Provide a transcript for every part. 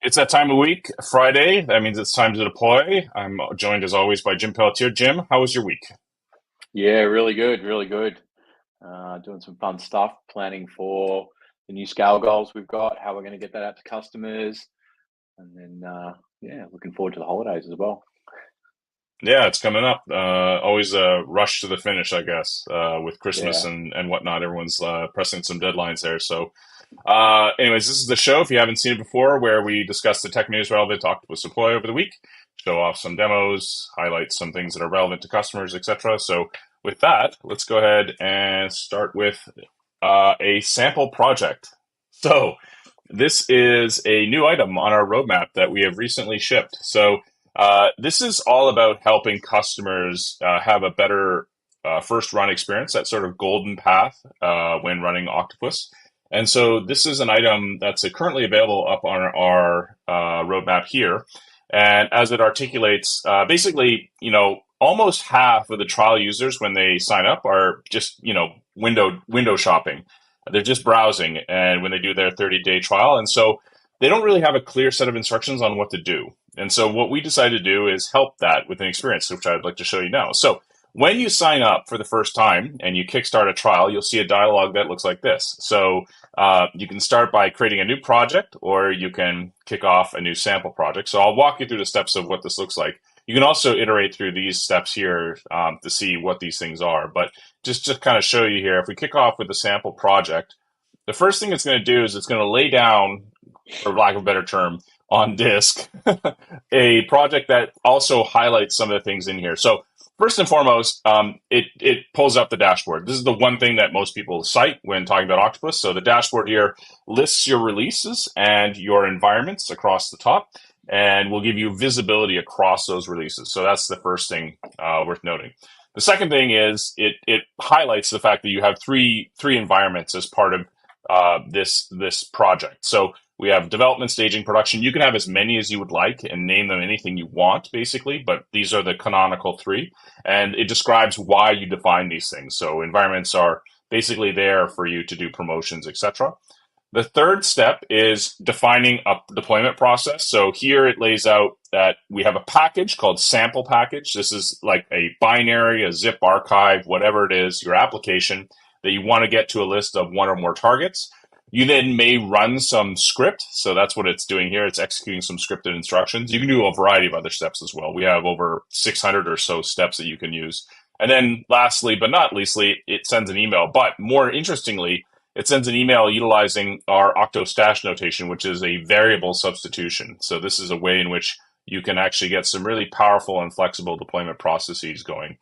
It's that time of week, Friday. That means it's time to deploy. I'm joined as always by Jim Pelletier. Jim, how was your week? Yeah, really good, really good. Doing some fun stuff, planning for the new scale goals we've got, how we're going to get that out to customers, and then yeah, looking forward to the holidays as well. Yeah, it's coming up. Always a rush to the finish, I guess, with Christmas Yeah, and whatnot. Everyone's pressing some deadlines there. So, anyways, this is the show, if you haven't seen it before, where we discuss the tech news relevant to Octopus Deploy over the week, show off some demos, highlight some things that are relevant to customers, etc. So, with that, let's go ahead and start with a sample project. So, this is a new item on our roadmap that we have recently shipped. So, this is all about helping customers have a better first run experience, that sort of golden path when running Octopus. And so, this is an item that's currently available up on our roadmap here. And as it articulates, basically, almost half of the trial users when they sign up are just, window shopping. They're just browsing, and when they do their 30-day trial, and so they don't really have a clear set of instructions on what to do. And so what we decided to do is help that with an experience, which I'd like to show you now. So when you sign up for the first time and you kickstart a trial, you'll see a dialog that looks like this. So you can start by creating a new project, or you can kick off a new sample project. So I'll walk you through the steps of what this looks like. You can also iterate through these steps here to see what these things are. But just to kind of show you here, if we kick off with a sample project, the first thing it's going to do is it's going to lay down, for lack of a better term, on disk, a project that also highlights some of the things in here. So first and foremost, it pulls up the dashboard. This is the one thing that most people cite when talking about Octopus. So the dashboard here lists your releases and your environments across the top, and will give you visibility across those releases. So that's the first thing worth noting. The second thing is it highlights the fact that you have three environments as part of this project. So we have development, staging, production. You can have as many as you would like and name them anything you want, basically, but these are the canonical three. And it describes why you define these things. So environments are basically there for you to do promotions, etc. The third step is defining a deployment process. So here it lays out that we have a package called sample package. This is like a binary, a zip archive, whatever it is, your application that you want to get to a list of one or more targets. You then may run some script. So that's what it's doing here. It's executing some scripted instructions. You can do a variety of other steps as well. We have over 600 or so steps that you can use. And then lastly, but not leastly, it sends an email. But more interestingly, it sends an email utilizing our octo stash notation, which is a variable substitution. So this is a way in which you can actually get some really powerful and flexible deployment processes going.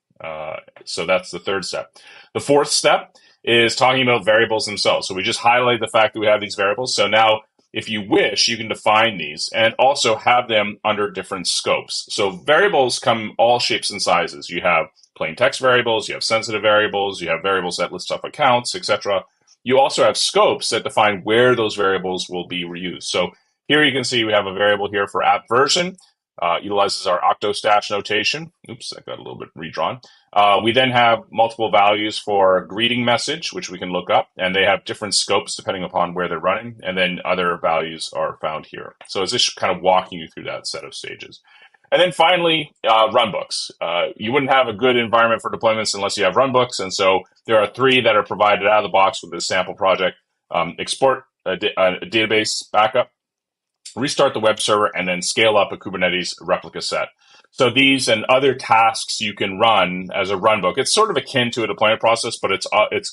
So that's the third step. The fourth step is talking about variables themselves. So we just highlight the fact that we have these variables. So now, if you wish, you can define these and also have them under different scopes. So variables come all shapes and sizes. You have plain text variables, you have sensitive variables, you have variables that list off accounts, etc. You also have scopes that define where those variables will be reused. So here you can see we have a variable here for app version, utilizes our octo stash notation. Oops, I got a little bit redrawn. We then have multiple values for greeting message, which we can look up, and they have different scopes depending upon where they're running, and then other values are found here. So it's just kind of walking you through that set of stages. And then finally, runbooks. You wouldn't have a good environment for deployments unless you have runbooks, and so there are three that are provided out of the box with this sample project. Export a database backup, restart the web server, and then scale up a Kubernetes replica set. So these and other tasks you can run as a runbook. It's sort of akin to a deployment process, but it's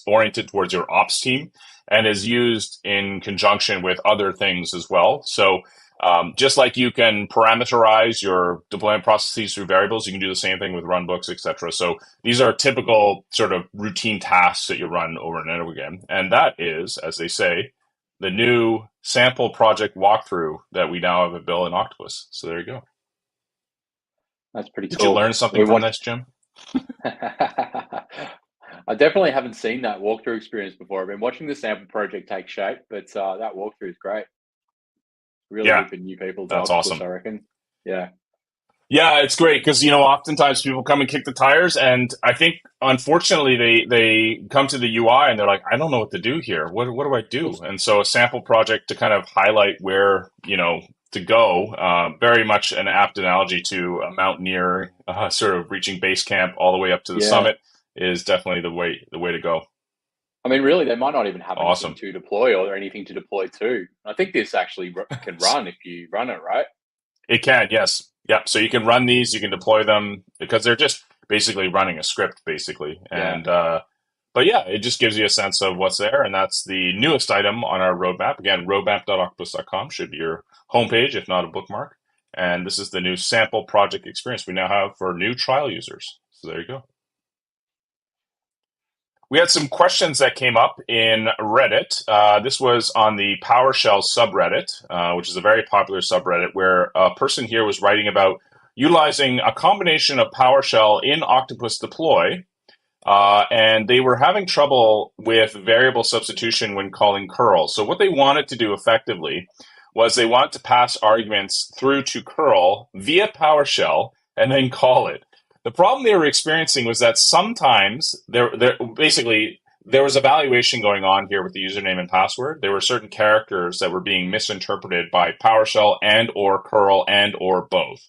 oriented towards your ops team and is used in conjunction with other things as well. So just like you can parameterize your deployment processes through variables, you can do the same thing with runbooks, etc. So these are typical sort of routine tasks that you run over and over again. And that is, as they say, the new sample project walkthrough that we now have at Bill and Octopus. So there you go. that's pretty Did you cool. learn something We from want. this, Jim? I definitely haven't seen that walkthrough experience before. I've been watching the sample project take shape, but that walkthrough is great. Really Yeah, good for new people to that's Octopus, awesome. I reckon. Yeah. Yeah, it's great because oftentimes people come and kick the tires, and I think unfortunately they come to the UI and they're like, I don't know what to do here. What do I do? Well, And so a sample project to kind of highlight where to go. Very much an apt analogy to a mountaineer, sort of reaching base camp all the way up to the Yeah. summit is definitely the way to go. I mean, really, they might not even have anything Awesome. to deploy or anything to deploy to. I think this actually can run if you run it, right? It can, yes. Yeah. So you can run these, you can deploy them because they're just basically running a script, basically. Yeah. But yeah, it just gives you a sense of what's there. And that's the newest item on our roadmap. Again, roadmap.octopus.com should be your homepage, if not a bookmark. And this is the new sample project experience we now have for new trial users. So there you go. We had some questions that came up in Reddit. This was on the PowerShell subreddit, which is a very popular subreddit, where a person here was writing about utilizing a combination of PowerShell in Octopus Deploy, and they were having trouble with variable substitution when calling curl. So what they wanted to do effectively was they wanted to pass arguments through to curl via PowerShell and then call it. The problem they were experiencing was that sometimes there was evaluation going on here with the username and password. There were certain characters that were being misinterpreted by PowerShell and or curl and or both.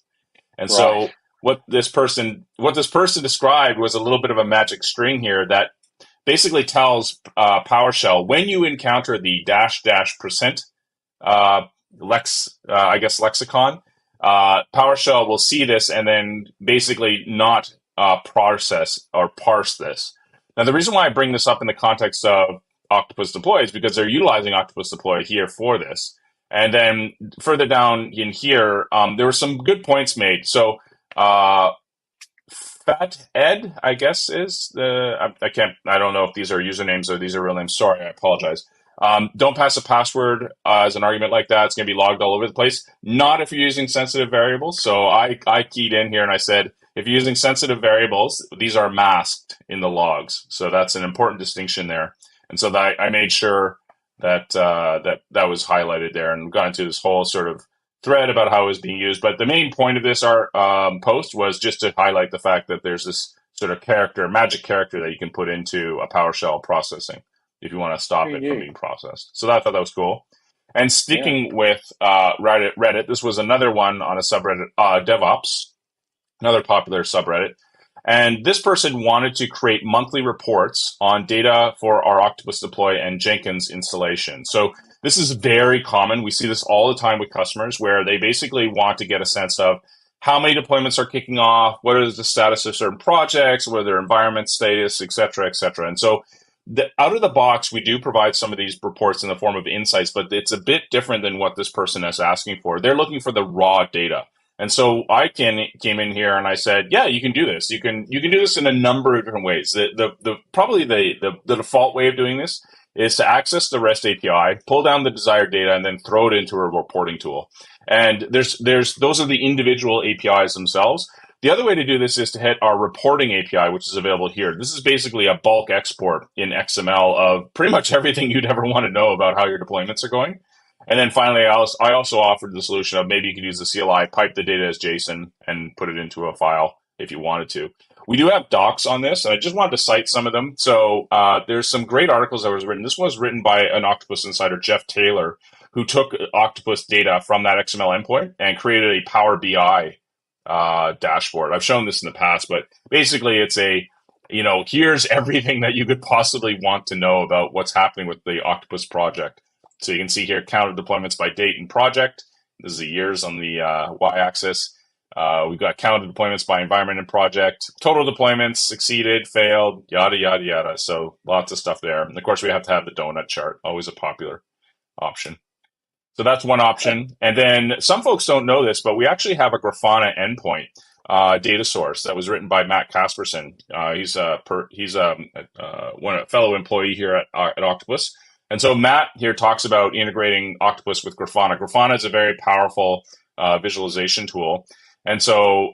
And Right. so what this person described was a little bit of a magic string here that basically tells PowerShell when you encounter the dash dash percent uh, lexicon, PowerShell will see this and then basically not process or parse this. Now, the reason why I bring this up in the context of Octopus Deploy is because they're utilizing Octopus Deploy here for this. And then further down in here, there were some good points made. So, Fat Ed, I guess is I don't know if these are usernames or these are real names. Sorry, I apologize. Don't pass a password as an argument like that. It's going to be logged all over the place. Not if you're using sensitive variables. So I keyed in here and I said, if you're using sensitive variables, these are masked in the logs. So that's an important distinction there. And so that I made sure that was highlighted there and got into this whole sort of thread about how it was being used. But the main point of this post was just to highlight the fact that there's this sort of magic character that you can put into a PowerShell processing if you want to stop Who it from knew? being processed. So I thought that was cool. And Yeah. sticking with Reddit, this was another one on a subreddit, DevOps, another popular subreddit. And this person wanted to create monthly reports on data for our Octopus Deploy and Jenkins installation. So this is very common. We see this all the time with customers where they basically want to get a sense of how many deployments are kicking off, what is the status of certain projects, what are their environment status, et cetera, et cetera. And so out of the box, we do provide some of these reports in the form of insights, but it's a bit different than what this person is asking for. They're looking for the raw data. And so I came in here and I said, yeah, you can do this. You can do this in a number of different ways. Probably the default way of doing this is to access the REST API, pull down the desired data, and then throw it into a reporting tool. And there's those are the individual APIs themselves. The other way to do this is to hit our reporting API, which is available here. This is basically a bulk export in XML of pretty much everything you'd ever want to know about how your deployments are going. And then finally, I also offered the solution of maybe you could use the CLI, pipe the data as JSON, and put it into a file if you wanted to. We do have docs on this, and I just wanted to cite some of them. So there's some great articles that was written. This was written by an Octopus insider, Jeff Taylor, who took Octopus data from that XML endpoint and created a Power BI dashboard. I've shown this in the past, but basically it's here's everything that you could possibly want to know about what's happening with the Octopus project. So you can see here, count of deployments by date and project. This is the years on the y-axis. We've got count of deployments by environment and project, total deployments, succeeded, failed, yada, yada, yada. So lots of stuff there. And of course, we have to have the donut chart, always a popular option. So that's one option. And then some folks don't know this, but we actually have a Grafana endpoint data source that was written by Matt Casperson. He's a fellow employee here at Octopus. And so Matt here talks about integrating Octopus with Grafana. Grafana is a very powerful visualization tool. And so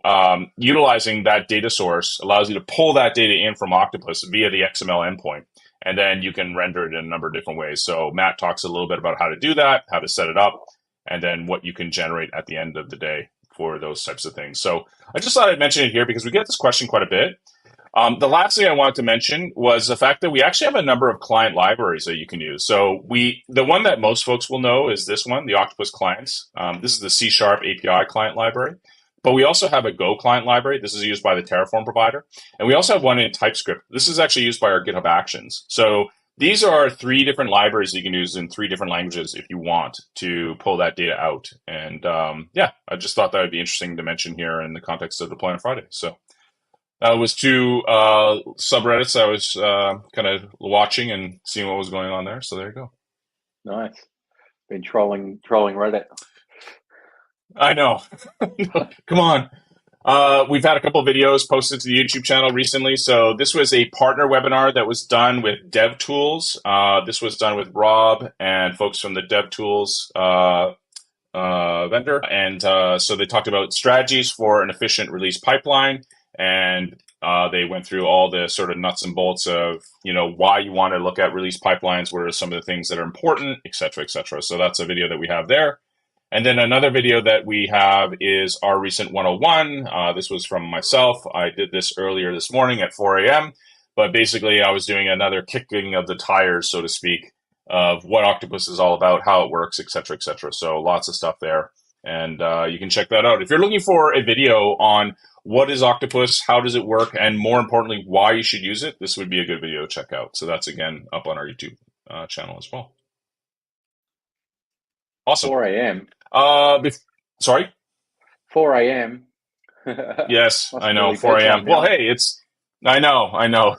utilizing that data source allows you to pull that data in from Octopus via the XML endpoint. And then you can render it in a number of different ways. So Matt talks a little bit about how to do that, how to set it up, and then what you can generate at the end of the day for those types of things. So I just thought I'd mention it here because we get this question quite a bit. The last thing I wanted to mention was the fact that we actually have a number of client libraries that you can use. So the one that most folks will know is this one, the Octopus clients. This is the C# API client library. But we also have a Go client library. This is used by the Terraform provider. And we also have one in TypeScript. This is actually used by our GitHub Actions. So these are three different libraries that you can use in three different languages if you want to pull that data out. And yeah, I just thought that would be interesting to mention here in the context of Deploy on Friday. So that was two subreddits I was kind of watching and seeing what was going on there. So there you go. Nice. Been trolling Reddit. I know. Come on. We've had a couple of videos posted to the YouTube channel recently. So this was a partner webinar that was done with DevTools. This was done with Rob and folks from the DevTools vendor. And so they talked about strategies for an efficient release pipeline. And they went through all the sort of nuts and bolts of, why you want to look at release pipelines, what are some of the things that are important, et cetera, et cetera. So that's a video that we have there. And then another video that we have is our recent 101. This was from myself. I did this earlier this morning at 4 a.m. But basically, I was doing another kicking of the tires, so to speak, of what Octopus is all about, how it works, et cetera, et cetera. So lots of stuff there. And you can check that out. If you're looking for a video on what is Octopus, how does it work, and more importantly, why you should use it, this would be a good video to check out. So that's, again, up on our YouTube channel as well. Awesome. 4 a.m. Sorry? 4 a.m. Yes, I know, 4 a.m. Well, hey, I know.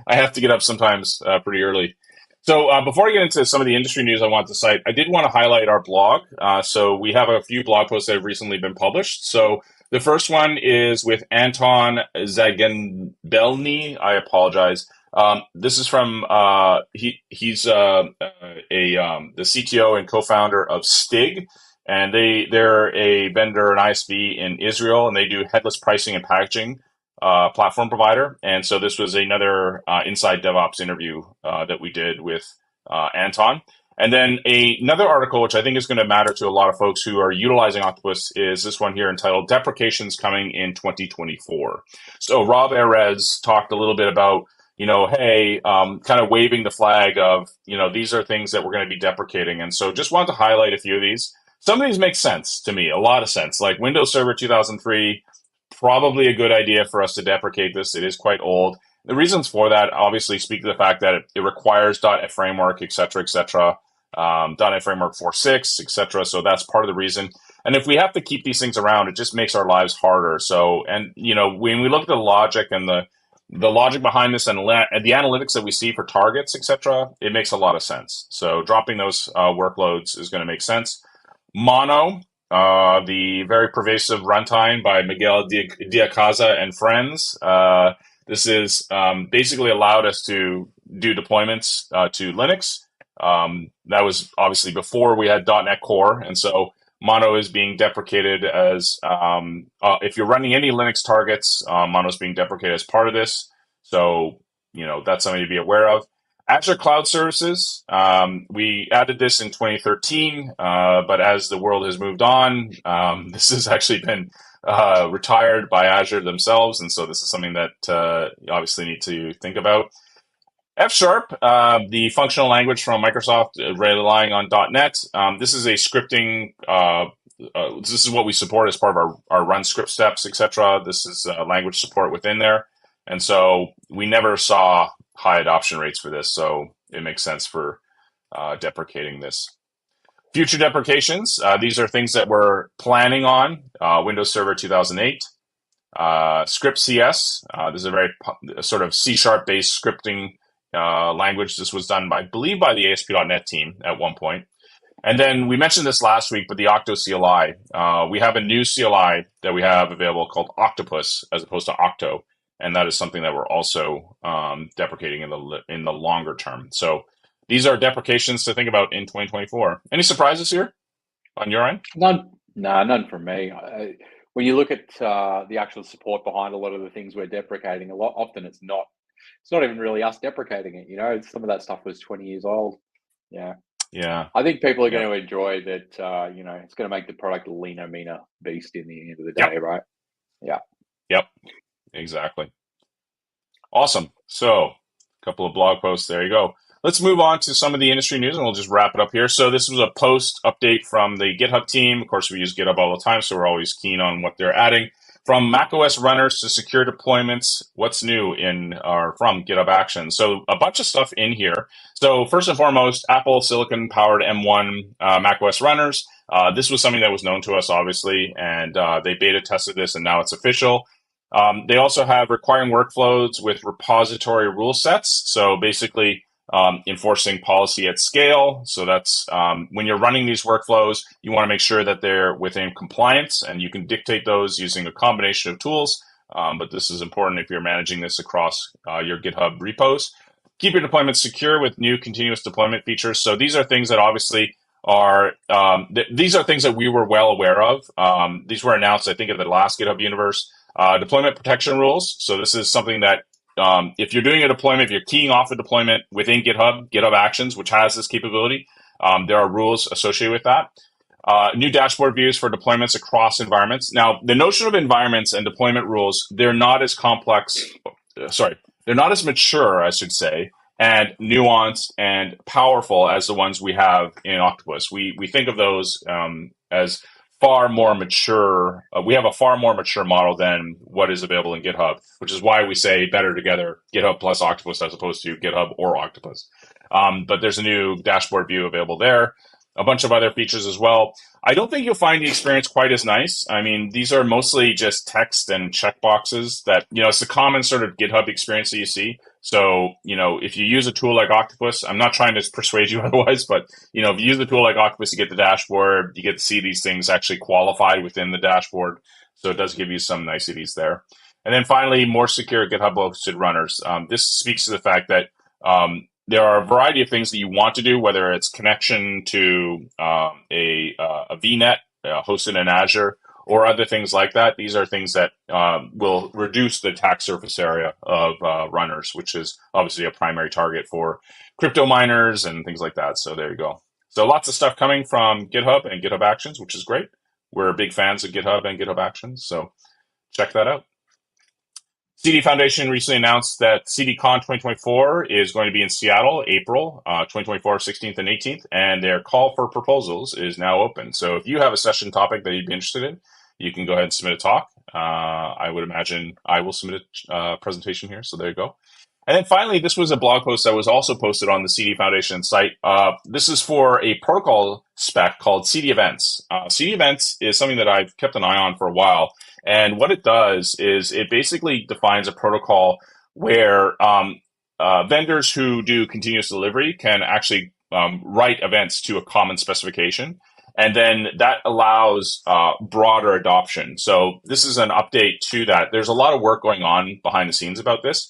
I have to get up sometimes pretty early. So before I get into some of the industry news I want to cite, I did want to highlight our blog. So we have a few blog posts that have recently been published. So the first one is with Anton Zagenbelny. I apologize. This is from he's the CTO and co-founder of Stig, and they're a vendor, an ISV in Israel, and they do headless pricing and packaging platform provider. And so this was another Inside DevOps interview that we did with Anton. And then another article, which I think is going to matter to a lot of folks who are utilizing Octopus, is this one here entitled Deprecations Coming in 2024. So Rob Erez talked a little bit about, hey, kind of waving the flag of, these are things that we're going to be deprecating. And so just wanted to highlight a few of these. Some of these make sense to me, a lot of sense. Like Windows Server 2003, probably a good idea for us to deprecate this. It is quite old. The reasons for that obviously speak to the fact that it requires .NET Framework, et cetera, et cetera. .NET Framework 4.6, et cetera. So that's part of the reason. And if we have to keep these things around, it just makes our lives harder. So, and when we look at the logic and the logic behind this and the analytics that we see for targets, et cetera, it makes a lot of sense. So dropping those workloads is going to make sense. Mono, the very pervasive runtime by Miguel Diacaza and friends. This is basically allowed us to do deployments to Linux. That was obviously before we had .NET Core, and so Mono is being deprecated as if you're running any Linux targets, Mono is being deprecated as part of this. So that's something to be aware of. Azure Cloud Services, we added this in 2013, but as the world has moved on, this has actually been retired by Azure themselves, and so this is something that you obviously need to think about. F#, the functional language from Microsoft relying on .NET. This is a scripting, this is what we support as part of our run script steps, etc. This is language support within there. And so we never saw high adoption rates for this, so it makes sense for deprecating this. Future deprecations, these are things that we're planning on. Windows Server 2008. Script CS, this is a very sort of C#-based scripting language. This was done, I believe, by the ASP.NET team at one point. And then we mentioned this last week, but the Octo CLI. We have a new CLI that we have available called Octopus as opposed to Octo. And that is something that we're also deprecating in the longer term. So these are deprecations to think about in 2024. Any surprises here on your end? None from me. When you look at the actual support behind a lot of the things we're deprecating, often it's not even really us deprecating it. Some of that stuff was 20 years old. Yeah. I think people are going to enjoy that. It's going to make the product a leaner, meaner beast in the end of the day, right? Yeah. Yep. Exactly. Awesome. So, a couple of blog posts. There you go. Let's move on to some of the industry news and we'll just wrap it up here. So, this was a post update from the GitHub team. Of course, we use GitHub all the time, so we're always keen on what they're adding. From macOS runners to secure deployments, what's new in our from GitHub Actions? So, a bunch of stuff in here. So, first and foremost, Apple Silicon powered M1 macOS runners. This was something that was known to us, obviously, and they beta tested this, and now it's official. They also have requiring workflows with repository rule sets. So basically, enforcing policy at scale. So that's when you're running these workflows, you want to make sure that they're within compliance, and you can dictate those using a combination of tools. But this is important if you're managing this across your GitHub repos. Keep your deployments secure with new continuous deployment features. So these are things that obviously are these are things that we were well aware of. These were announced, I think, at the last GitHub Universe. Deployment protection rules. So this is something that if you're doing a deployment, if you're keying off a deployment within GitHub, GitHub Actions, which has this capability, there are rules associated with that. New dashboard views for deployments across environments. Now, the notion of environments and deployment rules, they're not as complex. They're not as mature, I should say, and nuanced and powerful as the ones we have in Octopus. We think of those as far more mature. We have a far more mature model than what is available in GitHub, which is why we say better together, GitHub plus Octopus as opposed to GitHub or Octopus. But there's a new dashboard view available there, a bunch of other features as well. I don't think you'll find the experience quite as nice. I mean, these are mostly just text and checkboxes that, it's the common sort of GitHub experience that you see. So, if you use a tool like Octopus, I'm not trying to persuade you otherwise, but, if you use a tool like Octopus, you get the dashboard, you get to see these things actually qualified within the dashboard. So it does give you some niceties there. And then finally, more secure GitHub hosted runners. This speaks to the fact that there are a variety of things that you want to do, whether it's connection to a VNet hosted in Azure or other things like that. These are things that will reduce the attack surface area of runners, which is obviously a primary target for crypto miners and things like that. So there you go. So lots of stuff coming from GitHub and GitHub Actions, which is great. We're big fans of GitHub and GitHub Actions, so check that out. CD Foundation recently announced that CDCon 2024 is going to be in Seattle, April 2024, 16th and 18th, and their call for proposals is now open. So if you have a session topic that you'd be interested in, you can go ahead and submit a talk. I would imagine I will submit a presentation here, so there you go. And then finally, this was a blog post that was also posted on the CD Foundation site. This is for a protocol spec called CD Events. CD Events is something that I've kept an eye on for a while. And what it does is it basically defines a protocol where vendors who do continuous delivery can actually write events to a common specification. And then that allows broader adoption. So this is an update to that. There's a lot of work going on behind the scenes about this.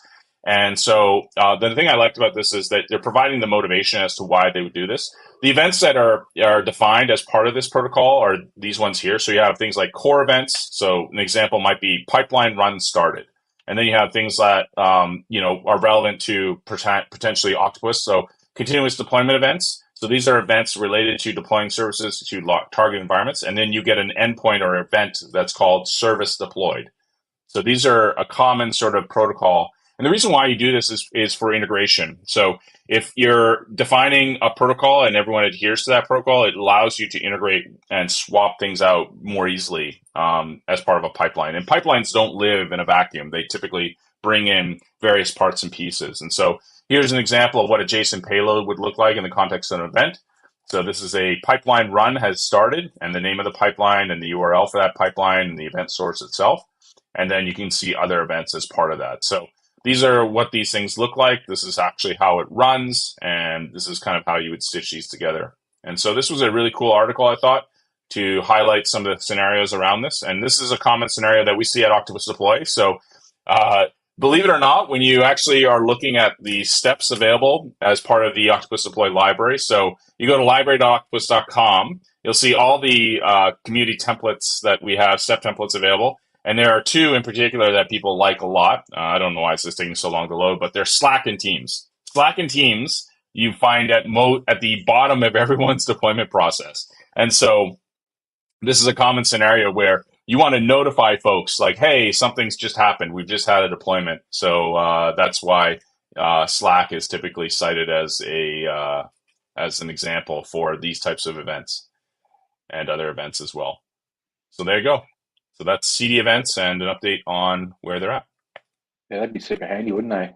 And so the thing I liked about this is that they're providing the motivation as to why they would do this. The events that are defined as part of this protocol are these ones here. So you have things like core events. So an example might be pipeline run started. And then you have things that are relevant to potentially Octopus. So continuous deployment events. So these are events related to deploying services to target environments. And then you get an endpoint or event that's called service deployed. So these are a common sort of protocol. And the reason why you do this is for integration. So if you're defining a protocol and everyone adheres to that protocol, it allows you to integrate and swap things out more easily as part of a pipeline. And pipelines don't live in a vacuum. They typically bring in various parts and pieces. And so here's an example of what a JSON payload would look like in the context of an event. So this is a pipeline run has started, and the name of the pipeline and the URL for that pipeline and the event source itself. And then you can see other events as part of that. So these are what these things look like. This is actually how it runs, and this is kind of how you would stitch these together. And so this was a really cool article, I thought, to highlight some of the scenarios around this. And this is a common scenario that we see at Octopus Deploy. So believe it or not, when you actually are looking at the steps available as part of the Octopus Deploy library, so you go to library.octopus.com, you'll see all the community templates that we have, step templates available. And there are two in particular that people like a lot. I don't know why it's just taking so long to load, but they're Slack and Teams. Slack and Teams you find at the bottom of everyone's deployment process. And so this is a common scenario where you want to notify folks like, hey, something's just happened. We've just had a deployment. So that's why Slack is typically cited as an example for these types of events and other events as well. So there you go. So that's CD events and an update on where they're at. Yeah, that'd be super handy, wouldn't they?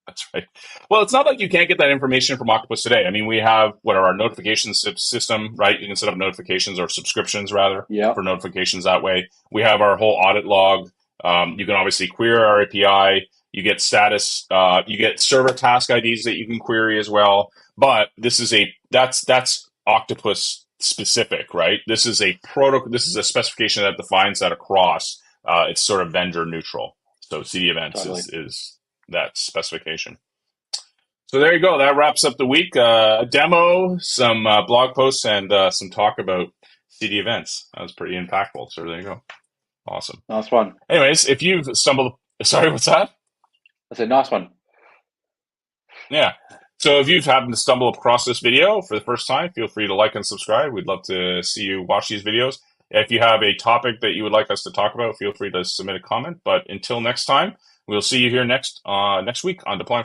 That's right. Well, it's not like you can't get that information from Octopus today. I mean, we have our notifications system, right? You can set up notifications or subscriptions rather Yeah. for notifications that way. We have our whole audit log. You can obviously query our API. You get status. You get server task IDs that you can query as well. But this is that's Octopus specific, right? This is a protocol. This is a specification that defines that across. It's sort of vendor neutral. So CD events Totally. is that specification. So there you go. That wraps up the week. A demo, some blog posts, and some talk about CD events. That was pretty impactful. So there you go. Awesome. Nice one. Anyways, if you've stumbled, sorry, what's that? I said, nice one. Yeah. So if you've happened to stumble across this video for the first time, feel free to like and subscribe. We'd love to see you watch these videos. If you have a topic that you would like us to talk about, feel free to submit a comment. But until next time, we'll see you here next week on Deploying